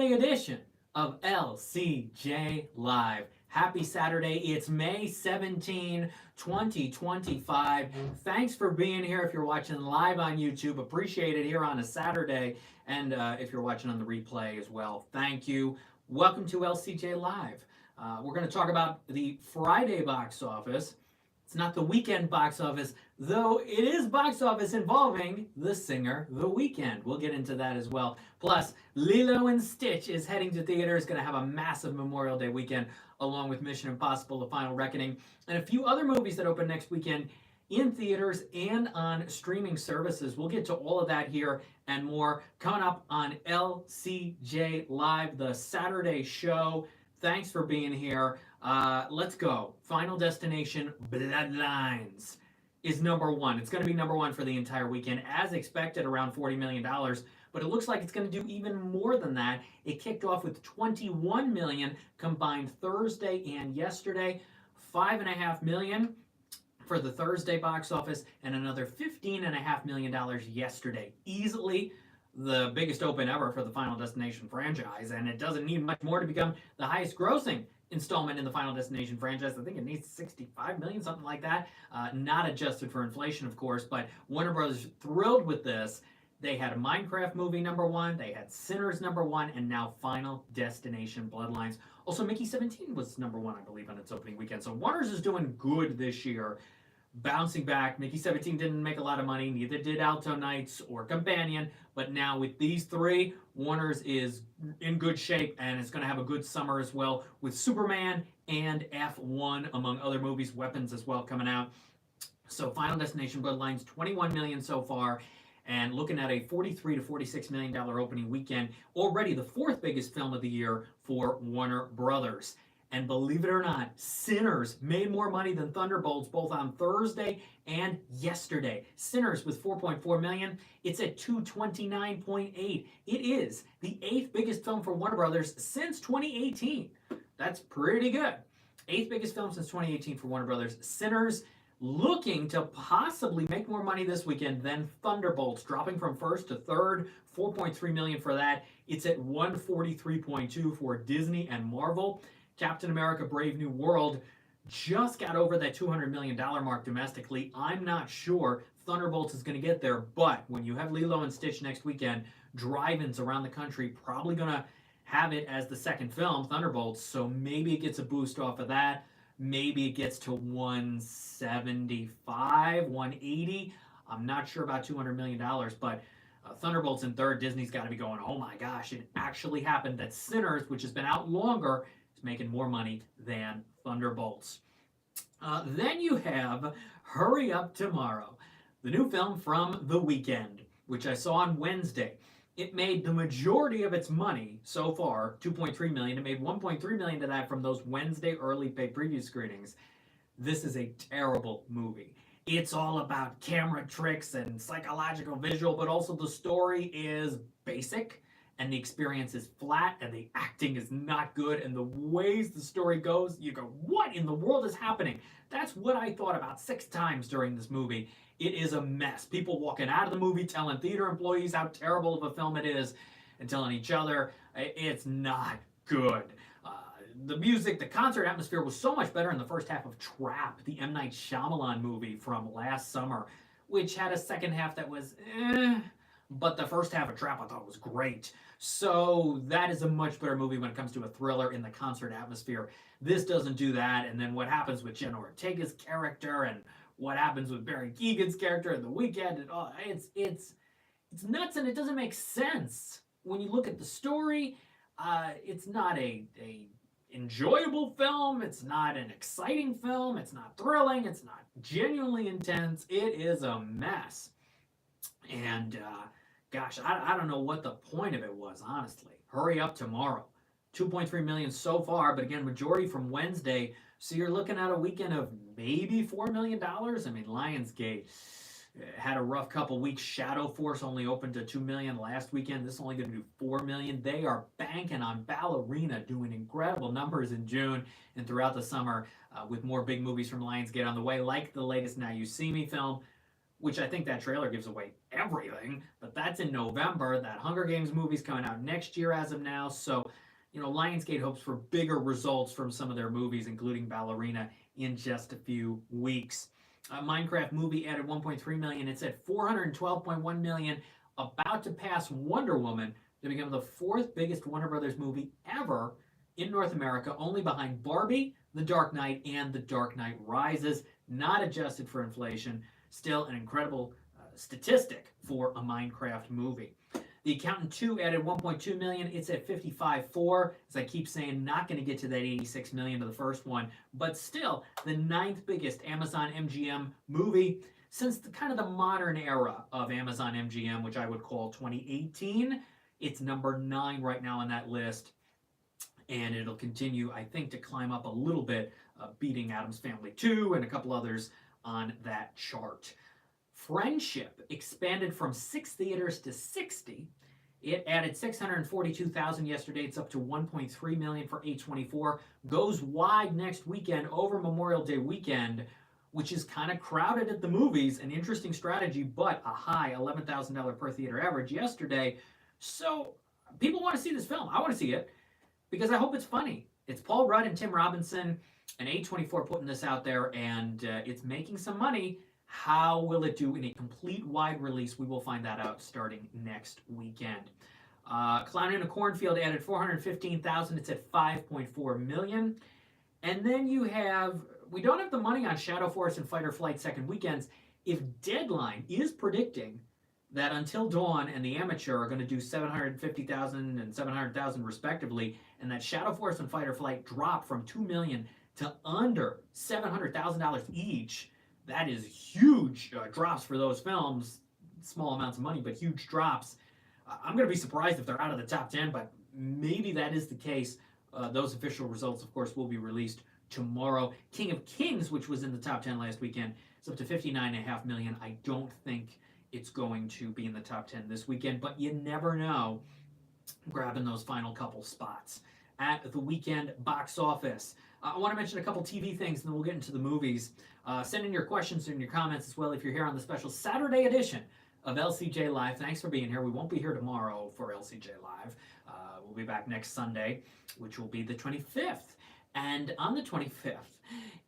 edition of LCJ Live. Happy Saturday. It's May 17, 2025. Thanks for being here. If you're watching live on YouTube, appreciate it here on a Saturday. And if you're watching on the replay as well, thank you. Welcome to LCJ Live. We're going to talk about the Friday box office. It's not the weekend box office, though it is box office involving the singer The Weeknd. We'll get into that as well. Plus, Lilo and Stitch is heading to theaters, going to have a massive Memorial Day weekend, along with Mission Impossible: The Final Reckoning, and a few other movies that open next weekend in theaters and on streaming services. We'll get to all of that here and more coming up on LCJ Live, the Saturday show. Thanks for being here. Let's go. Final Destination Bloodlines is number one. It's going to be number one for the entire weekend, as expected, around $40 million. But it looks like it's going to do even more than that. It kicked off with $21 million combined Thursday and yesterday, $5.5 million for the Thursday box office, and another $15.5 million yesterday. Easily the biggest open ever for the Final Destination franchise, and it doesn't need much more to become the highest grossing installment in the Final Destination franchise. I think it needs 65 million, something like that. Not adjusted for inflation, of course, but Warner Bros. Thrilled with this. They had a Minecraft movie number one, they had Sinners number one, and now Final Destination Bloodlines. Also, Mickey 17 was number one, I believe, on its opening weekend. So Warner's is doing good this year. Bouncing back. Mickey 17 didn't make a lot of money, neither did Alto Knights or Companion, but now with these three, Warner's is in good shape and it's going to have a good summer as well, with Superman and F1, among other movies, Weapons as well coming out. So Final Destination Bloodlines, 21 million so far, and looking at a $43 to $46 million opening weekend, already the fourth biggest film of the year for Warner Brothers. And believe it or not, Sinners made more money than Thunderbolts both on Thursday and yesterday. Sinners with 4.4 million, it's at 229.8. It is the eighth biggest film for Warner Brothers since 2018. That's pretty good. Eighth biggest film since 2018 for Warner Brothers. Sinners looking to possibly make more money this weekend than Thunderbolts, dropping from first to third, 4.3 million for that. It's at 143.2 for Disney and Marvel. Captain America: Brave New World just got over that $200 million mark domestically. I'm not sure Thunderbolts is going to get there, but when you have Lilo and Stitch next weekend, drive-ins around the country probably going to have it as the second film, Thunderbolts, so maybe it gets a boost off of that. Maybe it gets to 175, 180. I'm not sure about $200 million, but Thunderbolts in third. Disney's got to be going, oh my gosh, it actually happened that Sinners, which has been out longer, making more money than Thunderbolts. Then you have Hurry Up Tomorrow, the new film from The Weeknd, which I saw on Wednesday. It made the majority of its money so far, $2.3 million. It made $1.3 million of that from those Wednesday early pay preview screenings. This is a terrible movie. It's all about camera tricks and psychological visual, but also the story is basic, and the experience is flat, and the acting is not good, and the ways the story goes, you go, what in the world is happening? That's what I thought about 6 times during this movie. It is a mess. People walking out of the movie telling theater employees how terrible of a film it is, and telling each other it's not good. The music, the concert atmosphere was so much better in the first half of Trap, the M. Night Shyamalan movie from last summer, which had a second half that was but the first half of Trap I thought was great. So that is a much better movie when it comes to a thriller in the concert atmosphere. This doesn't do that, and then what happens with Jenna Ortega's character and what happens with Barry Keoghan's character and The Weeknd, and all, it's nuts, and it doesn't make sense. When you look at the story, it's not a enjoyable film, it's not an exciting film, it's not thrilling, it's not genuinely intense. It is a mess. And gosh, I don't know what the point of it was, honestly. Hurry Up Tomorrow. 2.3 million so far, but again, majority from Wednesday. So you're looking at a weekend of maybe $4 million. I mean, Lionsgate had a rough couple weeks. Shadow Force only opened to 2 million last weekend. This is only going to do 4 million. They are banking on Ballerina doing incredible numbers in June and throughout the summer, with more big movies from Lionsgate on the way, like the latest Now You See Me film. which I think that trailer gives away everything, but that's in November. That Hunger Games movie's coming out next year as of now. So, Lionsgate hopes for bigger results from some of their movies, including Ballerina, in just a few weeks. Minecraft movie added 1.3 million. It's at 412.1 million, about to pass Wonder Woman to become the fourth biggest Warner Brothers movie ever in North America, only behind Barbie, The Dark Knight, and The Dark Knight Rises, not adjusted for inflation. Still an incredible statistic for a Minecraft movie. The Accountant 2 added 1.2 million. It's at 55.4. As I keep saying, not going to get to that 86 million to the first one, but still the ninth biggest Amazon MGM movie since kind of the modern era of Amazon MGM, which I would call 2018. It's number 9 right now on that list, and it'll continue, I think, to climb up a little bit, beating Addams Family 2 and a couple others on that chart. Friendship expanded from 6 theaters to 60. It added 642,000 yesterday. It's up to 1.3 million for A24. Goes wide next weekend over Memorial Day weekend, which is kind of crowded at the movies. An interesting strategy, but a high $11,000 per theater average yesterday. So people want to see this film. I want to see it because I hope it's funny. It's Paul Rudd and Tim Robinson and A24 putting this out there, and it's making some money. How will it do in a complete wide release? We will find that out starting next weekend. Clown in a Cornfield added 415,000. It's at 5.4 million. And then you have, we don't have the money on Shadow Force and Fight or Flight second weekends. If Deadline is predicting that Until Dawn and The Amateur are going to do 750,000 and 700,000 respectively, and that Shadow Force and Fight or Flight drop from 2 million to under $700,000 each, that is huge drops for those films. Small amounts of money, but huge drops. I'm going to be surprised if they're out of the top 10, but maybe that is the case. Those official results, of course, will be released tomorrow. King of Kings, which was in the top 10 last weekend, is up to 59.5 million. I don't think it's going to be in the top 10 this weekend, but you never know, grabbing those final couple spots. At the weekend box office, I want to mention a couple TV things, and then we'll get into the movies. Send in your questions and your comments as well if you're here on the special Saturday edition of LCJ Live. Thanks for being here. We won't be here tomorrow for LCJ Live. We'll be back next Sunday, which will be the 25th. And on the 25th,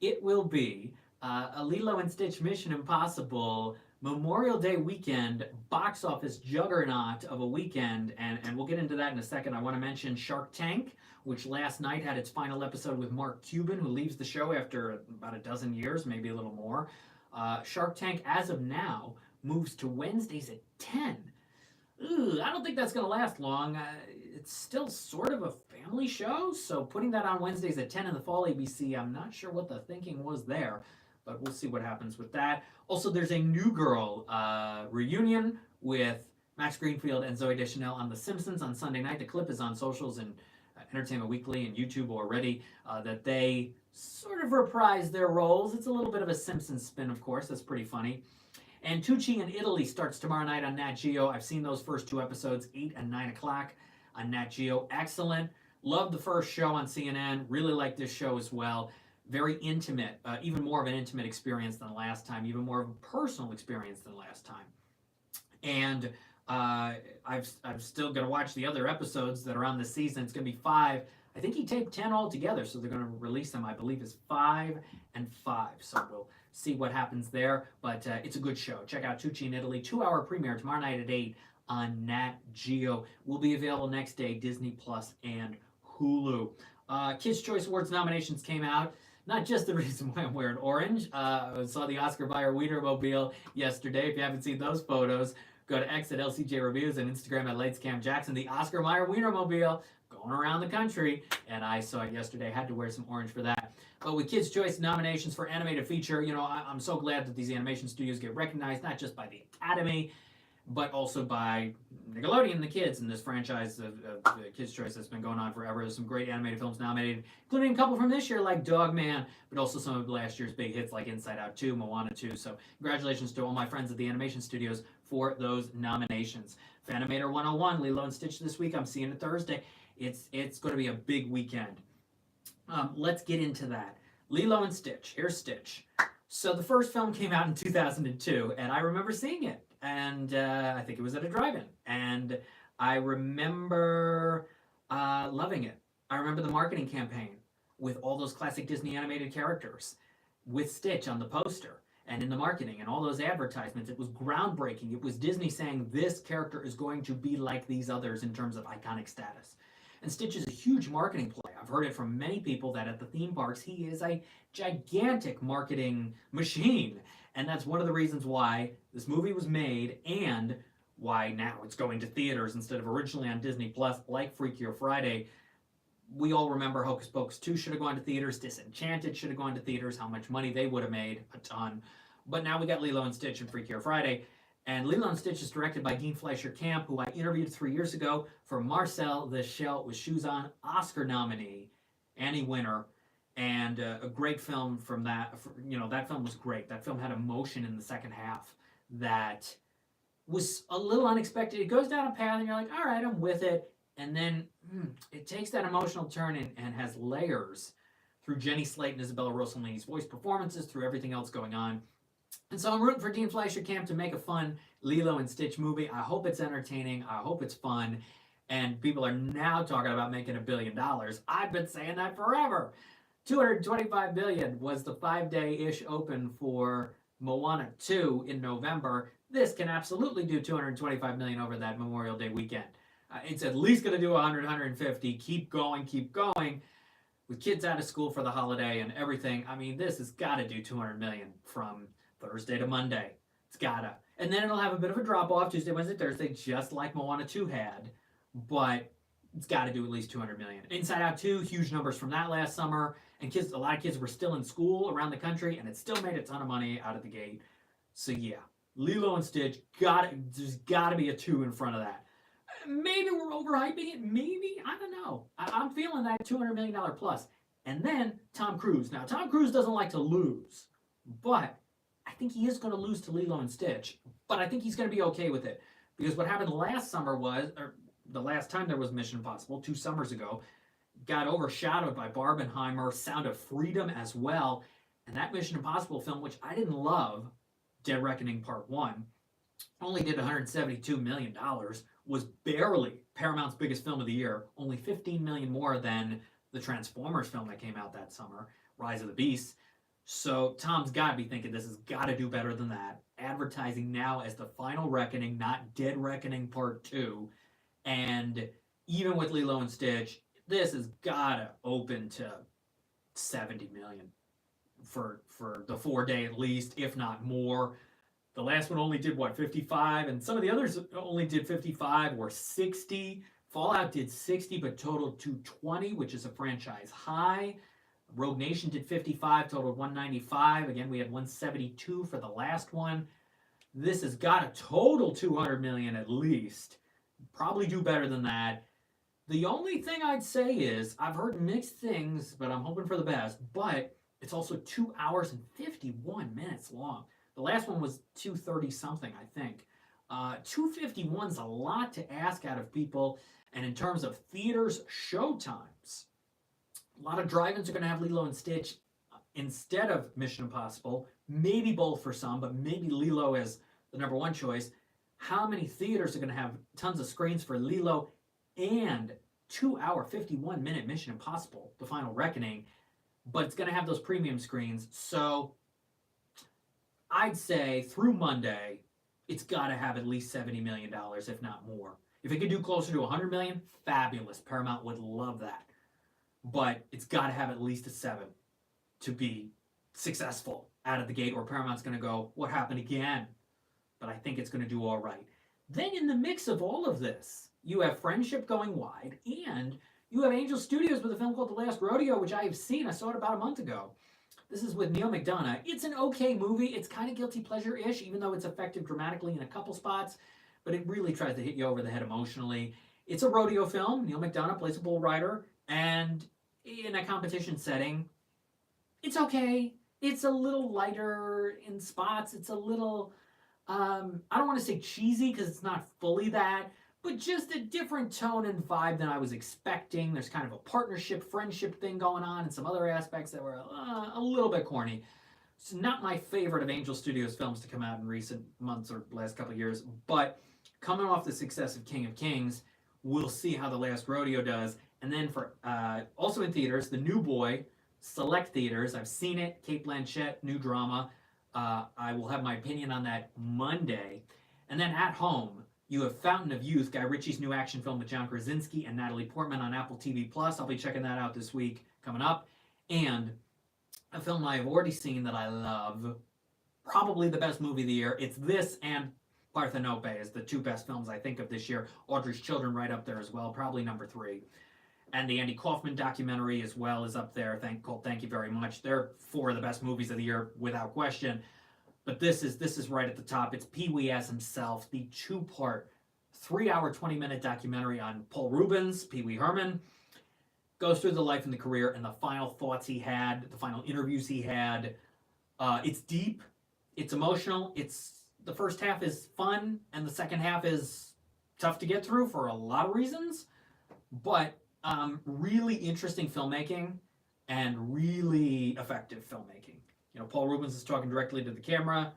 it will be a Lilo and Stitch Mission Impossible Memorial Day weekend box office juggernaut of a weekend. And we'll get into that in a second. I want to mention Shark Tank, which last night had its final episode with Mark Cuban, who leaves the show after about a dozen years, maybe a little more. Shark Tank, as of now, moves to Wednesdays at 10. I don't think that's going to last long. It's still sort of a family show, so putting that on Wednesdays at 10 in the fall ABC, I'm not sure what the thinking was there, but we'll see what happens with that. Also, there's a New Girl reunion with Max Greenfield and Zooey Deschanel on The Simpsons on Sunday night. The clip is on socials and Entertainment Weekly and YouTube already, that they sort of reprise their roles. It's a little bit of a Simpsons spin, of course. That's pretty funny. And Tucci in Italy starts tomorrow night on Nat Geo. I've seen those first 2 episodes, 8 and 9 o'clock on Nat Geo. Excellent. Loved the first show on CNN. Really like this show as well. Very intimate, even more of an intimate experience than last time, even more of a personal experience than last time. And I'm still going to watch the other episodes that are on this season. It's going to be 5. I think he taped 10 altogether, so they're going to release them, I believe, as 5 and 5. So we'll see what happens there, but it's a good show. Check out Tucci in Italy, 2-hour premiere tomorrow night at 8 on Nat Geo. Will be available next day, Disney Plus and Hulu. Kids' Choice Awards nominations came out. Not just the reason why I'm wearing orange. I saw the Oscar Mayer Wienermobile yesterday. If you haven't seen those photos, go to X at LCJ Reviews and Instagram at Lightscam Jackson. The Oscar Mayer Wienermobile going around the country, and I saw it yesterday. Had to wear some orange for that. But with Kids' Choice nominations for animated feature, I'm so glad that these animation studios get recognized, not just by the Academy, but also by Nickelodeon and the kids in this franchise of Kids' Choice that's been going on forever. There's some great animated films nominated, including a couple from this year like Dog Man, but also some of last year's big hits like Inside Out 2, Moana 2. So congratulations to all my friends at the animation studios for those nominations. Fanimator 101, Lilo and Stitch this week. I'm seeing it Thursday. It's going to be a big weekend. Let's get into that. Lilo and Stitch. Here's Stitch. So the first film came out in 2002, and I remember seeing it, and I think it was at a drive-in, and I remember loving it. I remember the marketing campaign with all those classic Disney animated characters, with Stitch on the poster and in the marketing and all those advertisements. It was groundbreaking. It was Disney saying this character is going to be like these others in terms of iconic status. And Stitch is a huge marketing play. I've heard it from many people that at the theme parks, he is a gigantic marketing machine. And that's one of the reasons why this movie was made and why now it's going to theaters instead of originally on Disney Plus, like Freakier Friday. We all remember Hocus Pocus 2 should have gone to theaters, Disenchanted should have gone to theaters, how much money they would have made, a ton. But now we got Lilo and Stitch and Freakier Friday. And Lilo and Stitch is directed by Dean Fleischer Camp, who I interviewed 3 years ago for Marcel the Shell with Shoes On, Oscar nominee, Annie winner, and a great film from that. That film was great. That film had emotion in the second half that was a little unexpected. It goes down a path and you're like, all right, I'm with it. And then it takes that emotional turn and has layers through Jenny Slate and Isabella Rossellini's voice performances, through everything else going on. And so I'm rooting for Dean Fleischer Camp to make a fun Lilo and Stitch movie. I hope it's entertaining. I hope it's fun. And people are now talking about making $1 billion. I've been saying that forever. 225 billion was the 5-day-ish open for Moana 2 in November. This can absolutely do 225 million over that Memorial Day weekend. It's at least going to do 100, 150. Keep going, keep going. With kids out of school for the holiday and everything, I mean, this has got to do 200 million from Thursday to Monday. It's gotta. And then it'll have a bit of a drop off Tuesday, Wednesday, Thursday, just like Moana 2 had. But it's got to do at least 200 million. Inside Out 2, huge numbers from that last summer. And a lot of kids were still in school around the country, and it still made a ton of money out of the gate. So yeah, Lilo and Stitch, there's got to be a 2 in front of that. Maybe we're overhyping it. Maybe. I don't know. I'm feeling that $200 million plus. And then Tom Cruise. Now, Tom Cruise doesn't like to lose, but I think he is going to lose to Lilo and Stitch. But I think he's going to be okay with it. Because what happened last summer was, or the last time there was Mission Impossible, 2 summers ago, got overshadowed by Barbenheimer, Sound of Freedom as well. And that Mission Impossible film, which I didn't love, Dead Reckoning Part 1, only did $172 million, was barely Paramount's biggest film of the year, only $15 million more than the Transformers film that came out that summer, Rise of the Beasts. So Tom's got to be thinking this has got to do better than that. Advertising now as the final reckoning, not Dead Reckoning Part 2. And even with Lilo and Stitch, this has got to open to 70 million for the 4-day at least, if not more. The last one only did, 55? And some of the others only did 55 or 60. Fallout did 60, but totaled 220, which is a franchise high. Rogue Nation did 55, totaled 195. Again, we had 172 for the last one. This has got a total 200 million at least. Probably do better than that. The only thing I'd say is, I've heard mixed things, but I'm hoping for the best, but it's also 2 hours and 51 minutes long. The last one was 230 something, I think. 251's a lot to ask out of people. And in terms of theaters show times, a lot of drive-ins are going to have Lilo and Stitch instead of Mission Impossible. Maybe both for some, but maybe Lilo as the number one choice. How many theaters are going to have tons of screens for Lilo and 2 hour, 51 minute Mission Impossible, The Final Reckoning? But it's going to have those premium screens. So I'd say through Monday, it's got to have at least $70 million, if not more. If it could do closer to $100 million, fabulous. Paramount would love that. But it's got to have at least a 7 to be successful out of the gate, or Paramount's going to go, what happened again? But I think it's going to do all right. Then in the mix of all of this, you have Friendship going wide, and you have Angel Studios with a film called The Last Rodeo, which I have seen. I saw it about a month ago. This is with Neil McDonough. It's an okay movie. It's kind of guilty pleasure-ish, even though it's effective dramatically in a couple spots. But it really tries to hit you over the head emotionally. It's a rodeo film. Neil McDonough plays a bull rider. And in a competition setting, it's okay. It's a little lighter in spots. It's a little, I don't want to say cheesy because it's not fully that, but just a different tone and vibe than I was expecting. There's kind of a partnership, friendship thing going on and some other aspects that were a little bit corny. It's not my favorite of Angel Studios films to come out in recent months or last couple of years, but coming off the success of King of Kings, we'll see how The Last Rodeo does. And then for also in theaters, The New Boy, select theaters. I've seen it. Kate Blanchett, new drama. I will have my opinion on that Monday. And then at home, you have Fountain of Youth, Guy Ritchie's new action film with John Krasinski and Natalie Portman on Apple TV Plus. I'll be checking that out this week coming up. And a film I have already seen that I love, probably the best movie of the year. It's this and Parthenope as the two best films I think of this year. Audrey's Children right up there as well, probably number 3. And the Andy Kaufman documentary as well is up there. Thank you very much. They're 4 of the best movies of the year without question. But this is right at the top. It's Pee Wee as himself, the 2-part, 3-hour, 20-minute documentary on Paul Rubens, Pee Wee Herman. Goes through the life and the career and the final thoughts he had, the final interviews he had. It's deep, it's emotional. The first half is fun, and the second half is tough to get through for a lot of reasons. But really interesting filmmaking and really effective filmmaking. Paul Rubens is talking directly to the camera.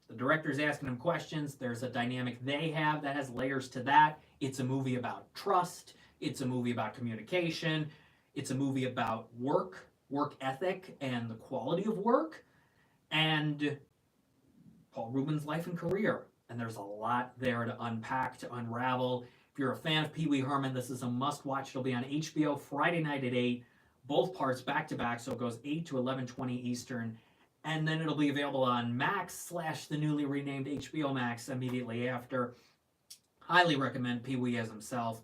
The director's asking him questions. There's a dynamic they have that has layers to that. It's a movie about trust. It's a movie about communication. It's a movie about work ethic, and the quality of work, and Paul Rubens' life and career. And there's a lot there to unpack, to unravel. If you're a fan of Pee Wee Herman, this is a must-watch. It'll be on HBO Friday night at 8, both parts back-to-back, so it goes 8 to 11:20 Eastern. And then it'll be available on Max / the newly renamed HBO Max immediately after. Highly recommend Pee Wee as himself.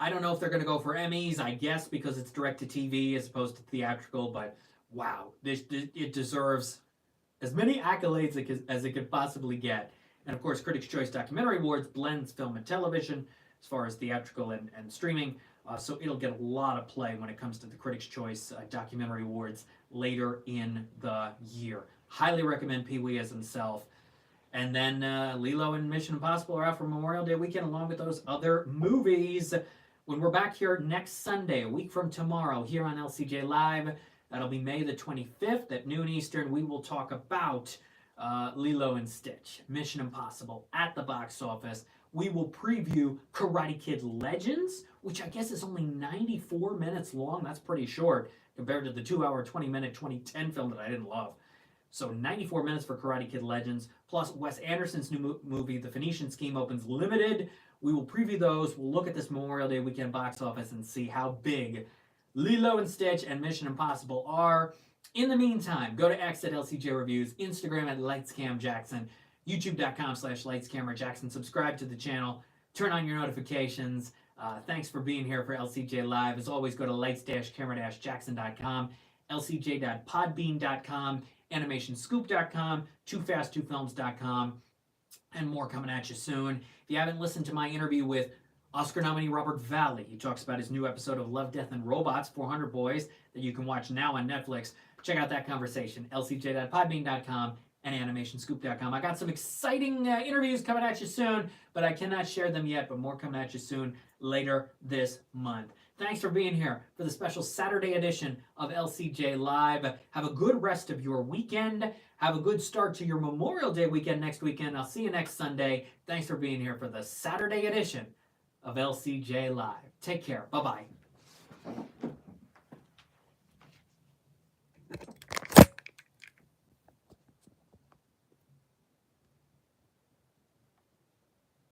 I don't know if they're going to go for Emmys, I guess, because it's direct-to-TV as opposed to theatrical, but wow, it deserves as many accolades as it could possibly get. And of course, Critics' Choice Documentary Awards blends film and television as far as theatrical and streaming, so it'll get a lot of play when it comes to the Critics' Choice Documentary Awards later in the year. Highly recommend Pee Wee as himself. And then Lilo and Mission Impossible are out for Memorial Day weekend along with those other movies. When we're back here next Sunday, a week from tomorrow, here on LCJ Live, that'll be May the 25th at noon Eastern, we will talk about Lilo and Stitch, Mission Impossible at the box office. We will preview Karate Kid Legends, which I guess is only 94 minutes long. That's pretty short compared to the 2-hour, 20-minute 2010 film that I didn't love. So 94 minutes for Karate Kid Legends, plus Wes Anderson's new movie, The Phoenician Scheme, opens limited. We will preview those. We'll look at this Memorial Day weekend box office and see how big Lilo and Stitch and Mission Impossible are. In the meantime, go to X at LCJ Reviews, Instagram at LightsCamJackson, YouTube.com/LightsCameraJackson. Subscribe to the channel. Turn on your notifications. Thanks for being here for LCJ Live. As always, go to lights-camera-jackson.com, lcj.podbean.com, animationscoop.com, toofast2films.com, and more coming at you soon. If you haven't listened to my interview with Oscar nominee Robert Valley, he talks about his new episode of Love, Death, and Robots, 400 Boys, that you can watch now on Netflix. Check out that conversation, lcj.podbean.com and animationscoop.com. I got some exciting interviews coming at you soon, but I cannot share them yet, but more coming at you soon later this month. Thanks for being here for the special Saturday edition of LCJ Live. Have a good rest of your weekend. Have a good start to your Memorial Day weekend next weekend. I'll see you next Sunday. Thanks for being here for the Saturday edition of LCJ Live. Take care. Bye-bye.